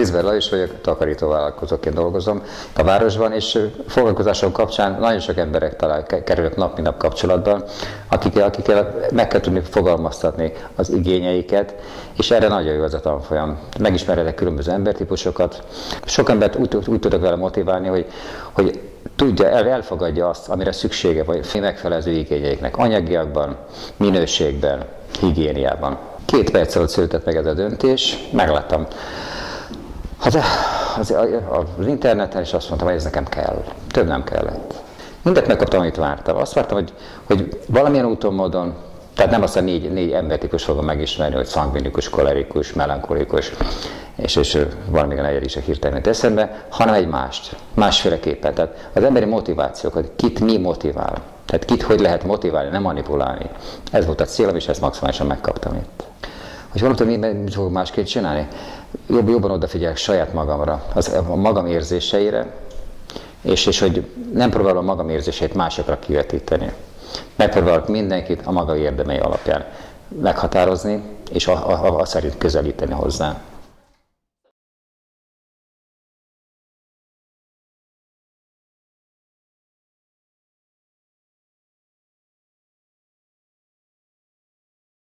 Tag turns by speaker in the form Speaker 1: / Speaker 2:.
Speaker 1: Kézber Lajos vagyok, takarítóvállalkozóként dolgozom a városban, és foglalkozásom kapcsán nagyon sok emberek kerülök nap mint nap kapcsolatban, akikkel meg kell tudni fogalmaztatni az igényeiket, és erre nagyon jó ez a tanfolyam. Megismerhetek különböző embertípusokat. Sok embert úgy tudok vele motiválni, hogy tudja, elfogadja azt, amire szüksége vagy megfelelő igényeiknek, anyagiakban, minőségben, higiéniában. 2 perc alatt született meg ez a döntés, megláttam az interneten, és azt mondtam, hogy ez nekem kell. Több nem kellett. Mindent megkaptam, amit vártam. Azt vártam, hogy valamilyen úton, módon, tehát nem azt a négy embertípus fogom megismerni, hogy szangvinikus, kolerikus, melankolikus, és valami negyedik is hirtelen eszembe, hanem egy másféleképpen. Tehát az emberi motivációkat, kit mi motivál, tehát kit hogy lehet motiválni, nem manipulálni. Ez volt a célom, és ezt maximálisan megkaptam itt. Hogy valamit mit fogok másként csinálni? Jobban odafigyelek saját magamra, a magam érzéseire, és hogy nem próbálom a magam érzéseit másokra kivetíteni. Megpróbálok mindenkit a maga érdemei alapján meghatározni, és azt szerint közelíteni hozzá.